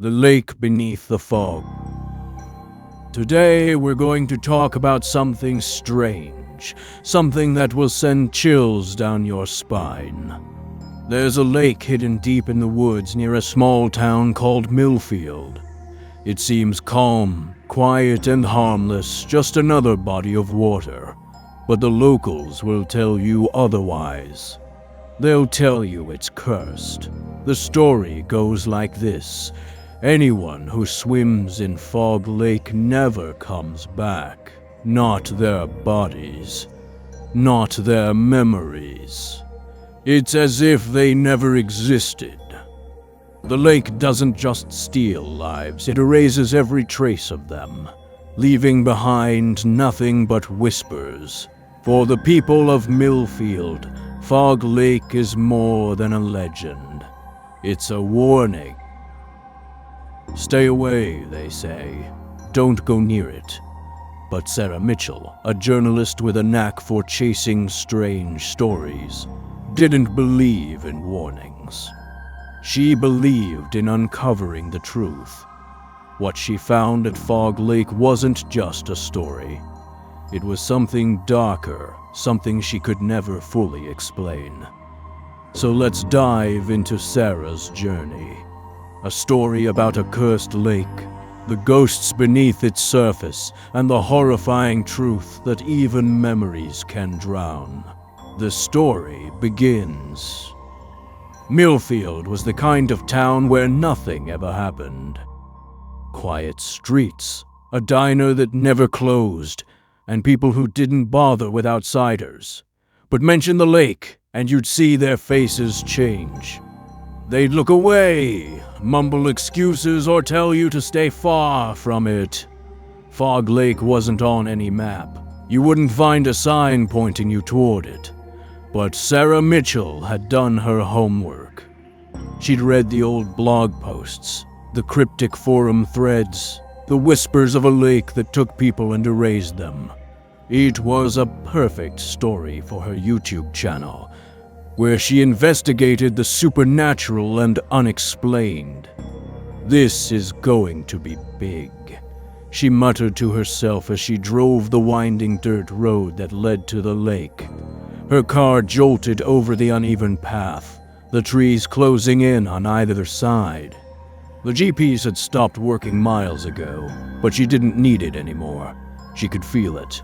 The lake beneath the fog. Today we're going to talk about something strange, something that will send chills down your spine. There's a lake hidden deep in the woods near a small town called Millfield. It seems calm, quiet and harmless, just another body of water. But the locals will tell you otherwise. They'll tell you it's cursed. The story goes like this. Anyone who swims in Fog Lake never comes back. Not their bodies. Not their memories. It's as if they never existed. The lake doesn't just steal lives, it erases every trace of them, leaving behind nothing but whispers. For the people of Millfield, Fog Lake is more than a legend. It's a warning. Stay away, they say. Don't go near it. But Sarah Mitchell, a journalist with a knack for chasing strange stories, didn't believe in warnings. She believed in uncovering the truth. What she found at Fog Lake wasn't just a story. It was something darker, something she could never fully explain. So let's dive into Sarah's journey. A story about a cursed lake, the ghosts beneath its surface, and the horrifying truth that even memories can drown. The story begins. Millfield was the kind of town where nothing ever happened. Quiet streets, a diner that never closed, and people who didn't bother with outsiders. But mention the lake, and you'd see their faces change. They'd look away, mumble excuses, or tell you to stay far from it. Fog Lake wasn't on any map. You wouldn't find a sign pointing you toward it. But Sarah Mitchell had done her homework. She'd read the old blog posts, the cryptic forum threads, the whispers of a lake that took people and erased them. It was a perfect story for her YouTube channel, where she investigated the supernatural and unexplained. This is going to be big, she muttered to herself as she drove the winding dirt road that led to the lake. Her car jolted over the uneven path, the trees closing in on either side. The GPS had stopped working miles ago, but she didn't need it anymore. She could feel it.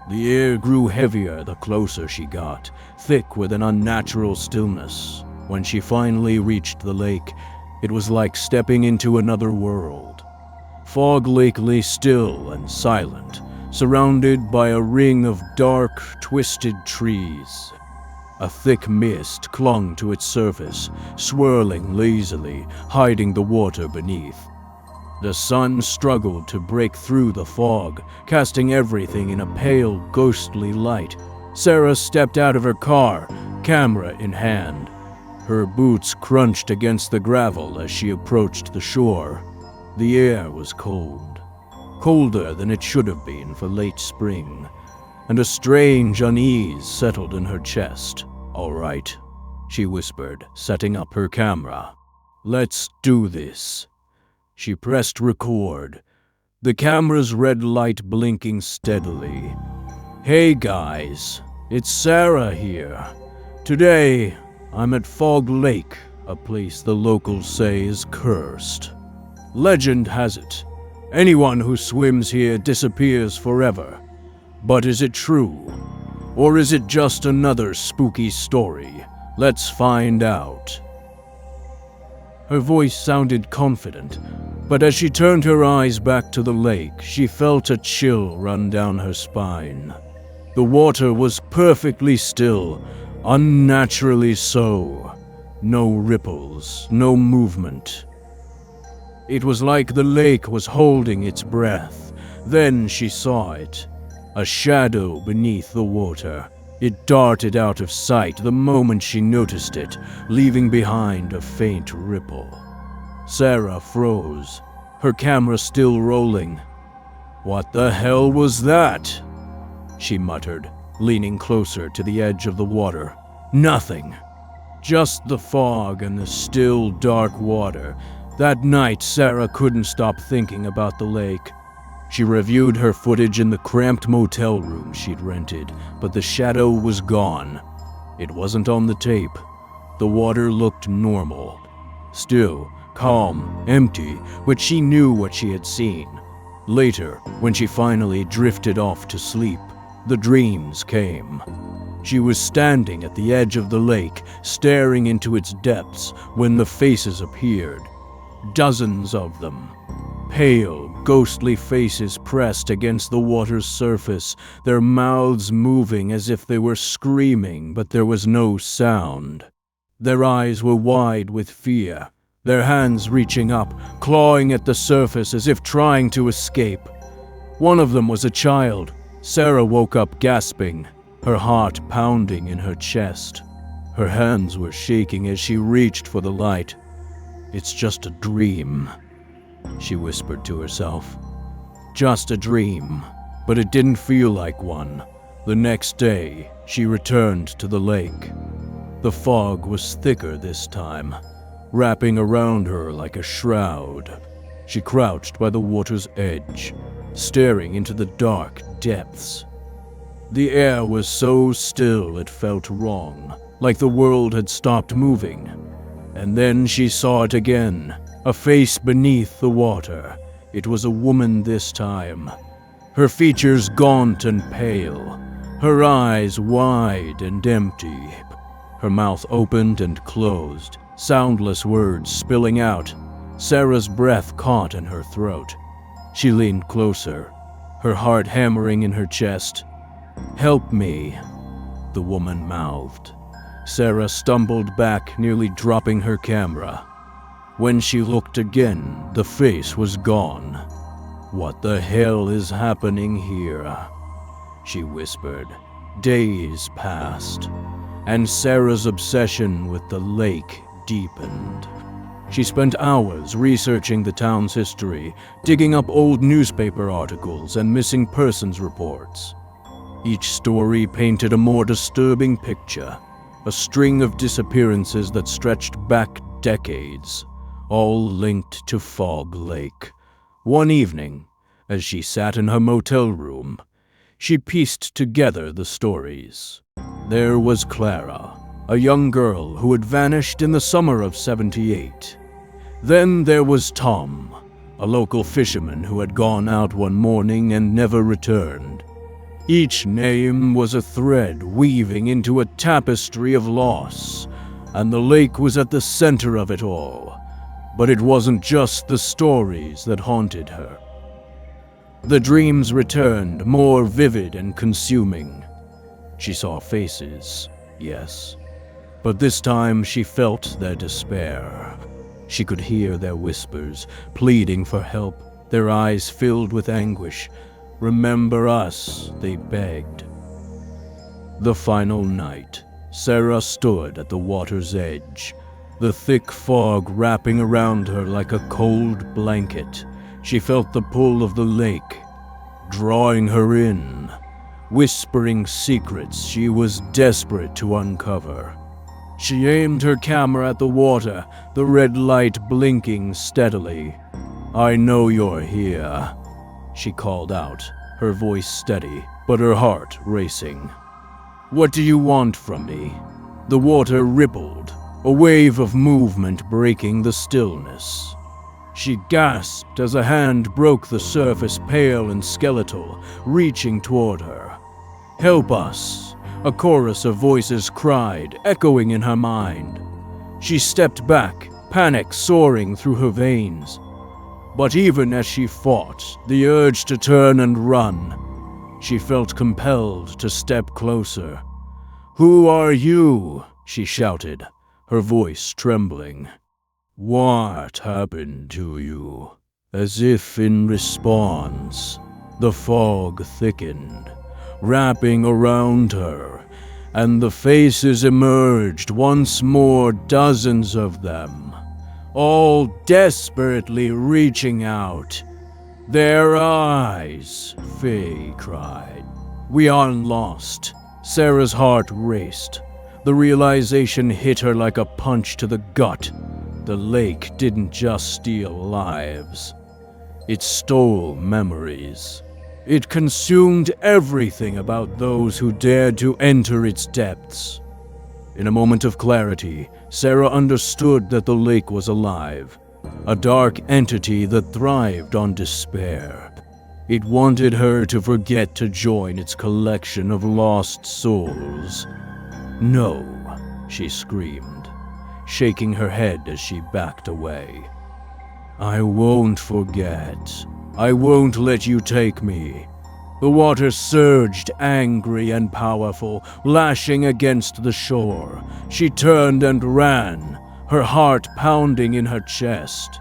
The air grew heavier the closer she got, thick with an unnatural stillness. When she finally reached the lake, it was like stepping into another world. Fog Lake lay still and silent, surrounded by a ring of dark, twisted trees. A thick mist clung to its surface, swirling lazily, hiding the water beneath. The sun struggled to break through the fog, casting everything in a pale, ghostly light. Sarah stepped out of her car, camera in hand. Her boots crunched against the gravel as she approached the shore. The air was cold, colder than it should have been for late spring, and a strange unease settled in her chest. "All right," she whispered, setting up her camera. "Let's do this." She pressed record, the camera's red light blinking steadily. "Hey guys, it's Sarah here. Today, I'm at Fog Lake, a place the locals say is cursed. Legend has it, anyone who swims here disappears forever. But is it true? Or is it just another spooky story? Let's find out." Her voice sounded confident, but as she turned her eyes back to the lake, she felt a chill run down her spine. The water was perfectly still, unnaturally so. No ripples, no movement. It was like the lake was holding its breath. Then she saw it. A shadow beneath the water. It darted out of sight the moment she noticed it, leaving behind a faint ripple. Sarah froze, her camera still rolling. "What the hell was that?" she muttered, leaning closer to the edge of the water. "Nothing. Just the fog and the still, dark water, That night, Sarah couldn't stop thinking about the lake. She reviewed her footage in the cramped motel room she'd rented, but the shadow was gone. It wasn't on the tape. The water looked normal. Still, calm, empty, but she knew what she had seen. Later, when she finally drifted off to sleep, the dreams came. She was standing at the edge of the lake, staring into its depths, when the faces appeared. Dozens of them. Pale, ghostly faces pressed against the water's surface, their mouths moving as if they were screaming, but there was no sound. Their eyes were wide with fear, their hands reaching up, clawing at the surface as if trying to escape. One of them was a child. Sarah woke up gasping, her heart pounding in her chest. Her hands were shaking as she reached for the light. "It's just a dream," she whispered to herself. Just a dream, but it didn't feel like one. The next day, she returned to the lake. The fog was thicker this time, wrapping around her like a shroud. She crouched by the water's edge, staring into the dark depths. The air was so still it felt wrong, like the world had stopped moving. And then she saw it again, a face beneath the water. It was a woman this time. Her features gaunt and pale, her eyes wide and empty. Her mouth opened and closed, soundless words spilling out. Sarah's breath caught in her throat. She leaned closer, her heart hammering in her chest. "Help me," the woman mouthed. Sarah stumbled back, nearly dropping her camera. When she looked again, the face was gone. "What the hell is happening here?" she whispered. Days passed, and Sarah's obsession with the lake deepened. She spent hours researching the town's history, digging up old newspaper articles and missing persons reports. Each story painted a more disturbing picture, a string of disappearances that stretched back decades, all linked to Fog Lake. One evening, as she sat in her motel room, she pieced together the stories. There was Clara, a young girl who had vanished in the summer of '78. Then there was Tom, a local fisherman who had gone out one morning and never returned. Each name was a thread weaving into a tapestry of loss, and the lake was at the center of it all. But it wasn't just the stories that haunted her. The dreams returned, more vivid and consuming. She saw faces, yes, but this time she felt their despair. She could hear their whispers, pleading for help, their eyes filled with anguish. "Remember us," they begged. The final night, Sarah stood at the water's edge, the thick fog wrapping around her like a cold blanket. She felt the pull of the lake, drawing her in, whispering secrets she was desperate to uncover. She aimed her camera at the water, the red light blinking steadily. "I know you're here," she called out, her voice steady, but her heart racing. "What do you want from me?" The water rippled, a wave of movement breaking the stillness. She gasped as a hand broke the surface, pale and skeletal, reaching toward her. "Help us!" A chorus of voices cried, echoing in her mind. She stepped back, panic soaring through her veins. But even as she fought the urge to turn and run, she felt compelled to step closer. "Who are you?" she shouted, her voice trembling. "What happened to you?" As if in response, the fog thickened, wrapping around her, and the faces emerged once more, dozens of them, all desperately reaching out. "Their eyes," Faye cried. "We are lost." Sarah's heart raced. The realization hit her like a punch to the gut. The lake didn't just steal lives. It stole memories. It consumed everything about those who dared to enter its depths. In a moment of clarity, Sarah understood that the lake was alive, a dark entity that thrived on despair. It wanted her to forget to join its collection of lost souls. "No," she screamed, shaking her head as she backed away. "I won't forget. I won't let you take me." The water surged, angry and powerful, lashing against the shore. She turned and ran, her heart pounding in her chest.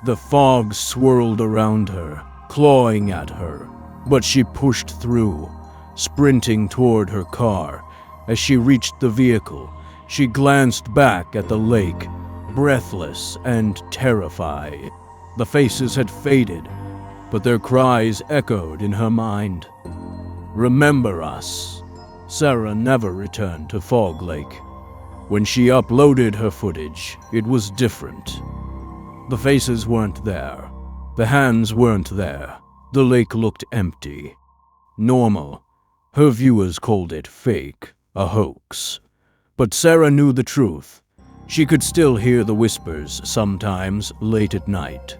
The fog swirled around her, clawing at her, but she pushed through, sprinting toward her car. As she reached the vehicle, she glanced back at the lake, breathless and terrified. The faces had faded, but their cries echoed in her mind. "Remember us." Sarah never returned to Fog Lake. When she uploaded her footage, it was different. The faces weren't there. The hands weren't there. The lake looked empty. Normal. Her viewers called it fake, a hoax. But Sarah knew the truth. She could still hear the whispers sometimes late at night.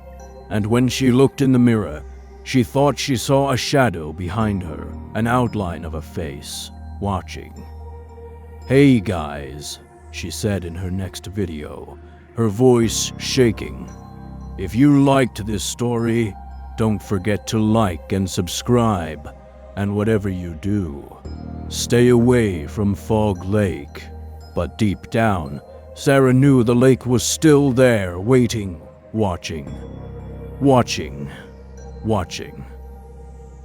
And when she looked in the mirror, she thought she saw a shadow behind her, an outline of a face, watching. "Hey guys," she said in her next video, her voice shaking. "If you liked this story, don't forget to like and subscribe, and whatever you do, stay away from Fog Lake." But deep down, Sarah knew the lake was still there, waiting, watching.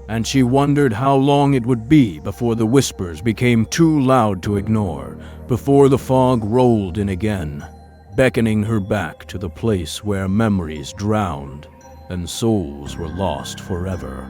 And she wondered how long it would be before the whispers became too loud to ignore, before the fog rolled in again, beckoning her back to the place where memories drowned and souls were lost forever.